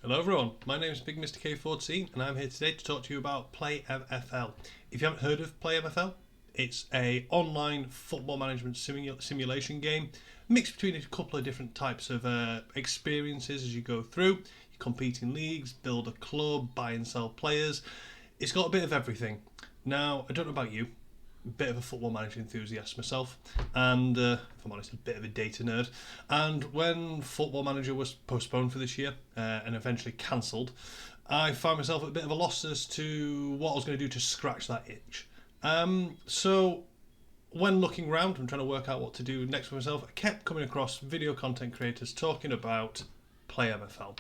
Hello everyone, my name is Big Mr. K14 and I'm here today to talk to you about Play MFL. If you haven't heard of Play MFL, it's a online football management simulation game mixed between a couple of different types of experiences as you go through. You compete in leagues, build a club, buy and sell players. It's got a bit of everything. Now, I don't know about you, a bit of a football manager enthusiast myself, and if I'm honest, a bit of a data nerd. And when Football Manager was postponed for this year and eventually cancelled, I found myself at a bit of a loss as to what I was going to do to scratch that itch. So when looking around and trying to work out what to do next for myself, I kept coming across video content creators talking about Play MFL.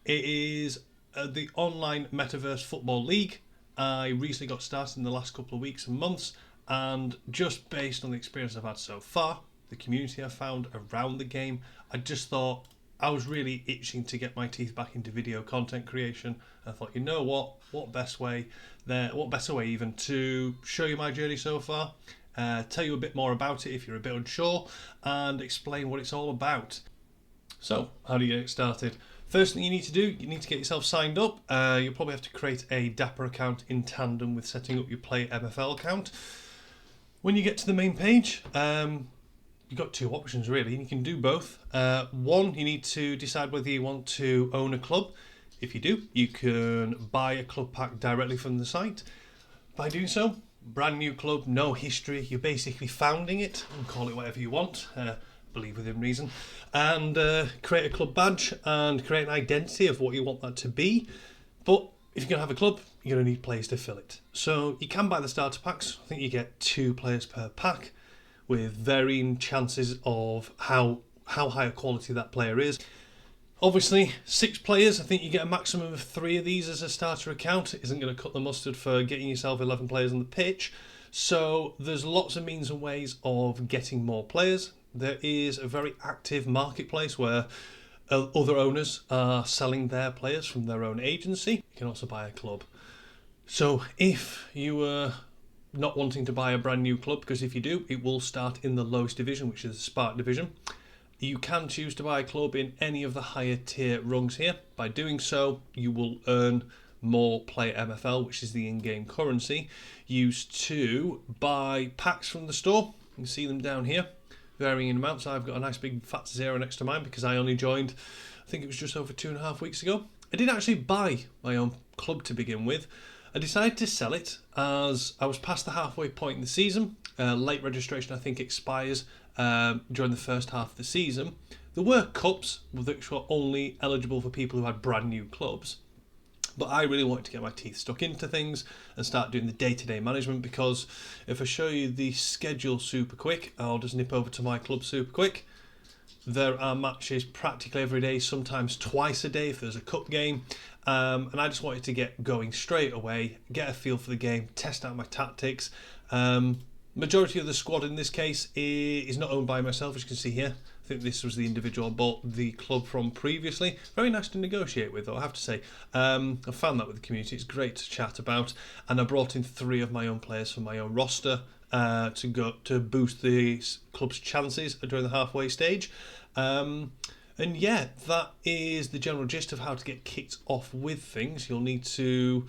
It is the online Metaverse Football League. I recently got started in the last couple of weeks and months, and just based on the experience I've had so far, the community I've found around the game, I just thought I was really itching to get my teeth back into video content creation. I thought, you know what better way even to show you my journey so far, tell you a bit more about it if you're a bit unsure, and explain what it's all about. So, how do you get started? First thing you need to do, you need to get yourself signed up. You'll probably have to create a Dapper account in tandem with setting up your Play MFL account. When you get to the main page, you've got two options really. You can do both. One, you need to decide whether you want to own a club. If you do, you can buy a club pack directly from the site. By doing so, brand new club, no history, you're basically founding it, and call it whatever you want. Believe within reason, and create a club badge and create an identity of what you want that to be. But if you're going to have a club, you're going to need players to fill it. So you can buy the starter packs. I think you get 2 players per pack with varying chances of how high a quality that player is. Obviously, 6 players, I think you get a maximum of 3 of these as a starter account. It isn't going to cut the mustard for getting yourself 11 players on the pitch. So there's lots of means and ways of getting more players. There is a very active marketplace where other owners are selling their players from their own agency. You can also buy a club. So if you were not wanting to buy a brand new club, because if you do, it will start in the lowest division, which is the Spark division. You can choose to buy a club in any of the higher tier rungs here. By doing so, you will earn more Play MFL, which is the in-game currency, used to buy packs from the store. You can see them down here, varying in amounts. I've got a nice big fat 0 next to mine because I only joined, I think it was just over 2.5 weeks ago. I didn't actually buy my own club to begin with. I decided to sell it as I was past the halfway point in the season. Late registration, I think, expires during the first half of the season. There were cups which were only eligible for people who had brand new clubs. But I really wanted to get my teeth stuck into things and start doing the day-to-day management, because if I show you the schedule super quick, I'll just nip over to my club super quick. There are matches practically every day, sometimes twice a day if there's a cup game. And I just wanted to get going straight away, get a feel for the game, test out my tactics. Majority of the squad in this case is not owned by myself, as you can see here. I think this was the individual I bought the club from previously. Very nice to negotiate with, though, I have to say. I found that with the community. It's great to chat about. And I brought in 3 of my own players from my own roster to boost the club's chances during the halfway stage. And yeah, that is the general gist of how to get kicked off with things. You'll need to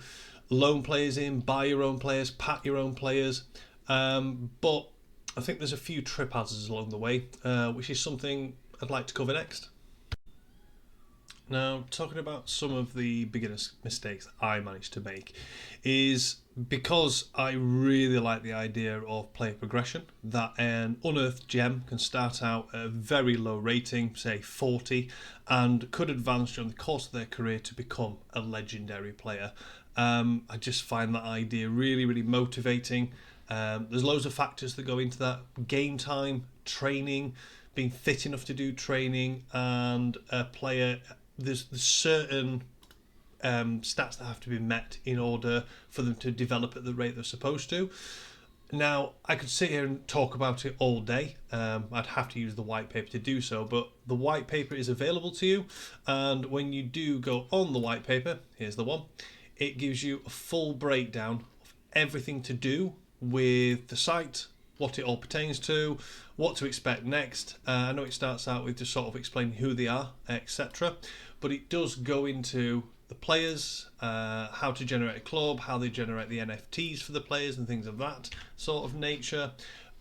loan players in, buy your own players, pack your own players. But I think there's a few trip hazards along the way, which is something I'd like to cover next. Now, talking about some of the beginner's mistakes that I managed to make is because I really like the idea of player progression, that an unearthed gem can start out at a very low rating, say 40, and could advance during the course of their career to become a legendary player. I just find that idea really, really motivating. There's loads of factors that go into that: game time, training, being fit enough to do training, and a player. There's certain stats that have to be met in order for them to develop at the rate they're supposed to. Now, I could sit here and talk about it all day. I'd have to use the white paper to do so, but the white paper is available to you, and when you do go on the white paper, here's the one, it gives you a full breakdown of everything to do with the site, what it all pertains to, what to expect next. I know it starts out with just sort of explaining who they are, etc. But it does go into the players, how to generate a club, how they generate the NFTs for the players and things of that sort of nature.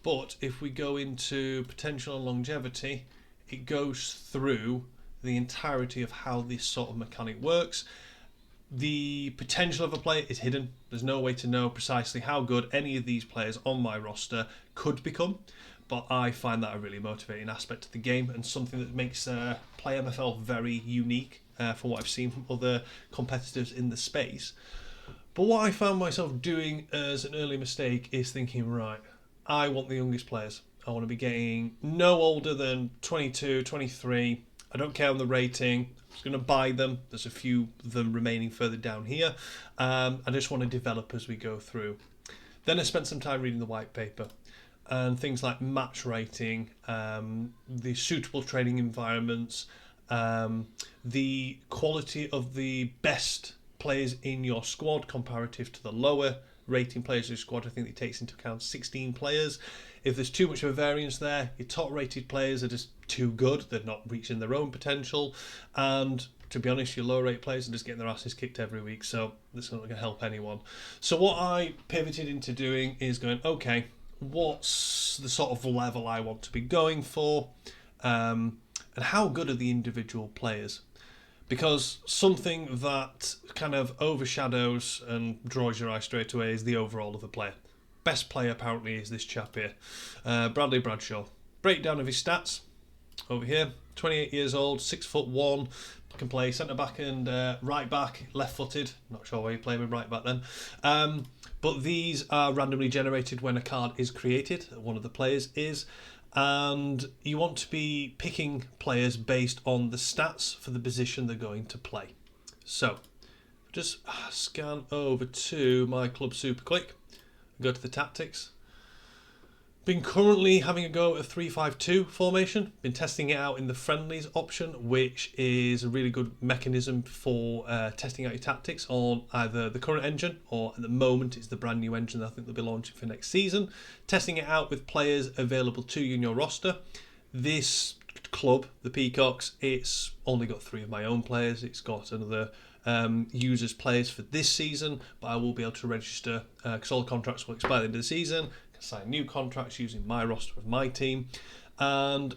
But if we go into potential and longevity, it goes through the entirety of how this sort of mechanic works. The potential of a player is hidden. There's no way to know precisely how good any of these players on my roster could become, but I find that a really motivating aspect of the game and something that makes Play MFL very unique from what I've seen from other competitors in the space. But what I found myself doing as an early mistake is thinking, right, I want the youngest players. I want to be getting no older than 22, 23. I don't care on the rating. I'm just going to buy them. There's a few of them remaining further down here. I just want to develop as we go through. Then I spent some time reading the white paper and things like match rating, the suitable training environments, the quality of the best players in your squad comparative to the lower rating players in your squad. I think it takes into account 16 players. If there's too much of a variance there, your top rated players are just too good. They're not reaching their own potential. And to be honest, your low rate players are just getting their asses kicked every week. So that's not going to help anyone. So what I pivoted into doing is going, okay, what's the sort of level I want to be going for? And how good are the individual players? Because something that kind of overshadows and draws your eye straight away is the overall of the player. Best player apparently is this chap here, Bradley Bradshaw. Breakdown of his stats over here. 28 years old, 6'1", can play centre back and right back, left footed. Not sure why you play with right back then. But these are randomly generated when a card is created. One of the players is. And you want to be picking players based on the stats for the position they're going to play. So, just scan over to my club super quick, go to the tactics. Been currently having a go at a 3-5-2 formation. Been testing it out in the friendlies option, which is a really good mechanism for testing out your tactics on either the current engine or at the moment it's the brand new engine that I think they'll be launching for next season. Testing it out with players available to you in your roster. This club, the Peacocks, it's only got 3 of my own players. It's got another users players for this season, but I will be able to register because all the contracts will expire at the end of the season. Sign new contracts using my roster of my team. And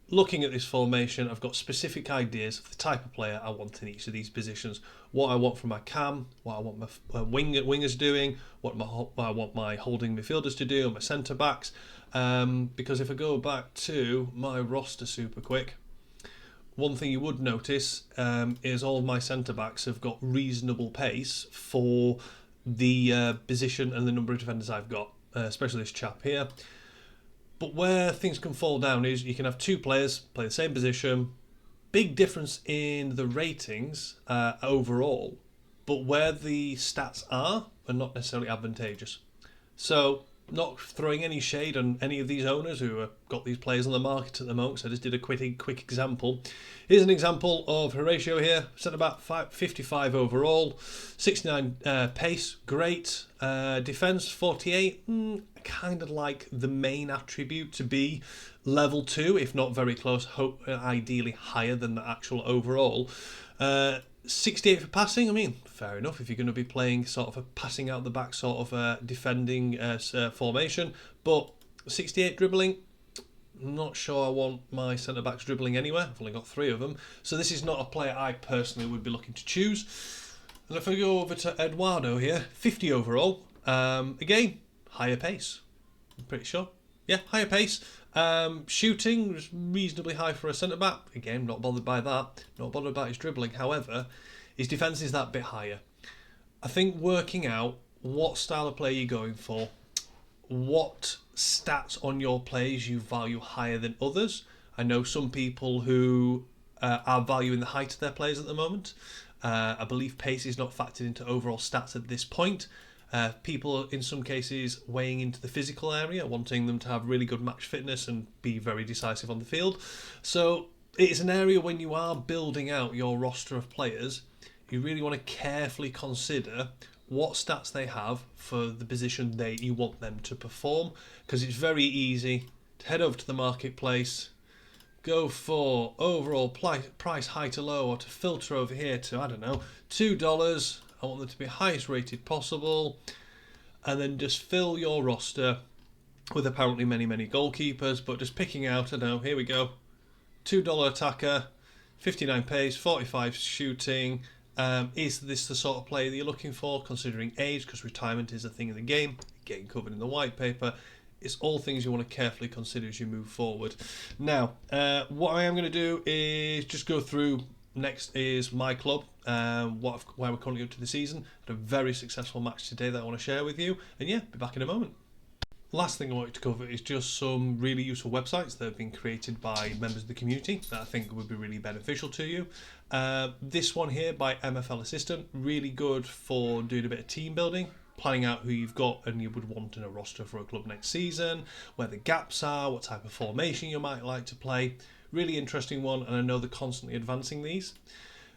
looking at this formation, I've got specific ideas of the type of player I want in each of these positions. What I want from my cam, what I want my wingers doing, what I want my holding midfielders to do, and my centre backs. Because if I go back to my roster super quick, one thing you would notice is all of my centre backs have got reasonable pace for the position and the number of defenders I've got. Especially this chap here. But where things can fall down is you can have 2 players play the same position, big difference in the ratings overall, but where the stats are not necessarily advantageous. So, not throwing any shade on any of these owners who have got these players on the market at the moment, so I just did a quick example. Here's an example of Horatio here, set about 55 overall, 69 pace, great, defense 48, kind of like the main attribute to be level 2, if not very close, ideally higher than the actual overall. 68 for passing, I mean, fair enough if you're going to be playing sort of a passing out the back sort of defending formation, but 68 dribbling, not sure I want my centre-backs dribbling anywhere. I've only got 3 of them, so this is not a player I personally would be looking to choose. And if I go over to Eduardo here, 50 overall, again, higher pace, I'm pretty sure. Yeah, higher pace. Shooting was reasonably high for a centre-back. Again, not bothered by that. Not bothered about his dribbling. However, his defence is that bit higher. I think working out what style of play you're going for, what stats on your plays you value higher than others. I know some people who are valuing the height of their players at the moment. I believe pace is not factored into overall stats at this point. People in some cases weighing into the physical area, wanting them to have really good match fitness and be very decisive on the field. So it's an area when you are building out your roster of players, you really want to carefully consider what stats they have for the position you want them to perform, because it's very easy to head over to the marketplace, go for overall price high to low, or to filter over here to, I don't know, $2. I want them to be highest rated possible, and then just fill your roster with apparently many goalkeepers, but just picking out, I don't know, here we go, $2 attacker, 59 pace, 45 shooting. Is this the sort of player that you're looking for, considering age, because retirement is a thing in the game, getting covered in the white paper. It's all things you want to carefully consider as you move forward. Now, what I am going to do is just go through. Next is my club, where we're currently up to the season. Had a very successful match today that I want to share with you, and yeah, be back in a moment. Last thing I wanted to cover is just some really useful websites that have been created by members of the community that I think would be really beneficial to you. This one here by MFL Assistant, really good for doing a bit of team building, planning out who you've got and you would want in a roster for a club next season, where the gaps are, what type of formation you might like to play. Really interesting one, and I know they're constantly advancing these.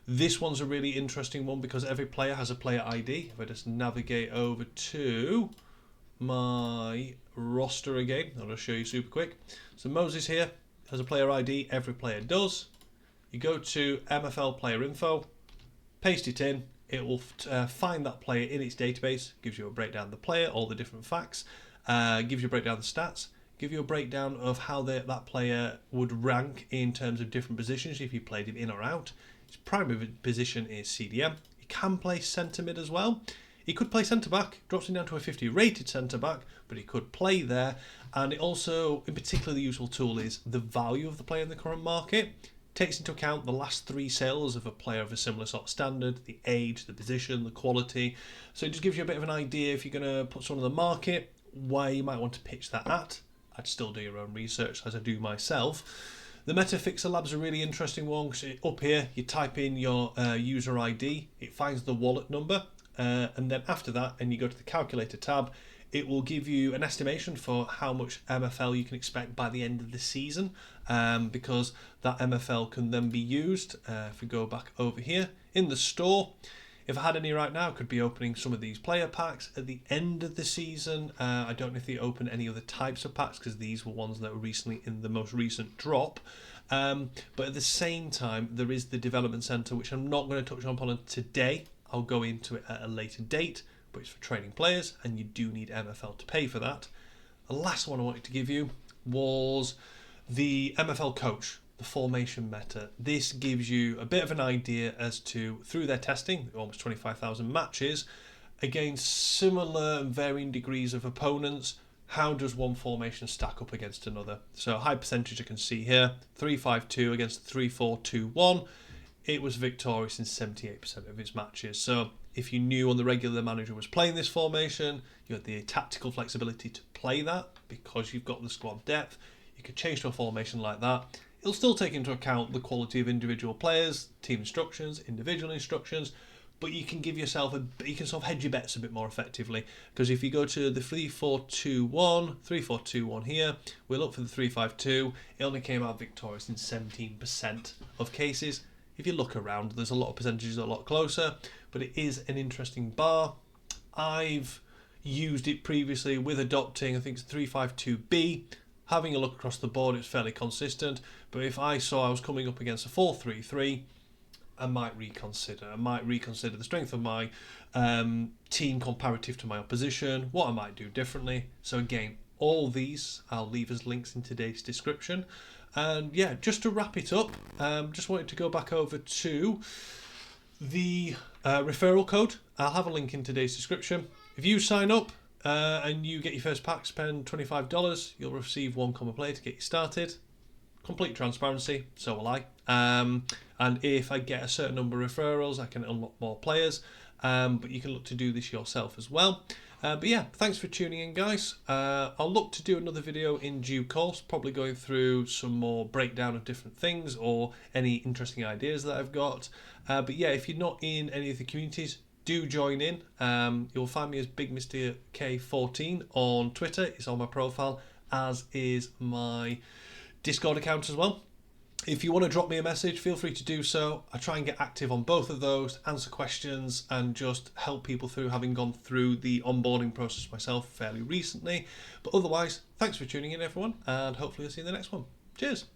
This one's a really interesting one because every player has a player ID. If I just navigate over to my roster again, I'll just show you super quick. So Moses here has a player ID, every player does. You go to MFL player info, paste it in, it will find that player in its database, gives you a breakdown of the player, all the different facts, gives you a breakdown of the stats, give you a breakdown of how that player would rank in terms of different positions if you played him in or out. His primary position is CDM. He can play centre mid as well. He could play centre back, drops him down to a 50 rated centre back, but he could play there. And it also, in particular, the useful tool is the value of the player in the current market. Takes into account the last 3 sales of a player of a similar sort of standard, the age, the position, the quality. So it just gives you a bit of an idea if you're going to put someone on the market, where you might want to pitch that at. I'd still do your own research as I do myself. The Metafixer Lab's a really interesting one because up here you type in your user ID, it finds the wallet number, and then after that, and you go to the calculator tab, it will give you an estimation for how much MFL you can expect by the end of the season, because that MFL can then be used. If we go back over here in the store, if I had any right now, I could be opening some of these player packs at the end of the season. I don't know if they open any other types of packs because these were ones that were recently in the most recent drop. But at the same time, there is the development center, which I'm not going to touch upon today. I'll go into it at a later date, but it's for training players, and you do need MFL to pay for that. The last one I wanted to give you was the MFL coach, the formation meta. This gives you a bit of an idea as to, through their testing, almost 25,000 matches, against similar and varying degrees of opponents, how does one formation stack up against another? So a high percentage you can see here, 3-5-2 against 3-4-2-1. It was victorious in 78% of its matches. So if you knew on the regular the manager was playing this formation, you had the tactical flexibility to play that because you've got the squad depth. You could change to a formation like that. It'll still take into account the quality of individual players, team instructions, individual instructions, but you can give yourself you can sort of hedge your bets a bit more effectively, because if you go to the 3-4-2-1 here, we'll look for the 3-5-2. It only came out victorious in 17% of cases. If you look around, there's a lot of percentages a lot closer, but it is an interesting bar. I've used it previously with adopting, I think it's 3-5-2B. Having a look across the board, it's fairly consistent, but if I saw I was coming up against a 4-3-3, I might reconsider. The strength of my team comparative to my opposition, what I might do differently. So again, all these I'll leave as links in today's description. And yeah, just to wrap it up, just wanted to go back over to the referral code. I'll have a link in today's description. If you sign up and you get your first pack, spend $25, you'll receive 1 common player to get you started. Complete transparency, so will I. And if I get a certain number of referrals, I can unlock more players. But you can look to do this yourself as well. But yeah, thanks for tuning in, guys. I'll look to do another video in due course, probably going through some more breakdown of different things or any interesting ideas that I've got. But yeah, if you're not in any of the communities, do join in. You'll find me as Big Mr. K14 on Twitter. It's on my profile, as is my Discord account as well. If you want to drop me a message, feel free to do so. I try and get active on both of those, answer questions, and just help people through, having gone through the onboarding process myself fairly recently. But otherwise, thanks for tuning in, everyone, and hopefully I'll see you in the next one. Cheers.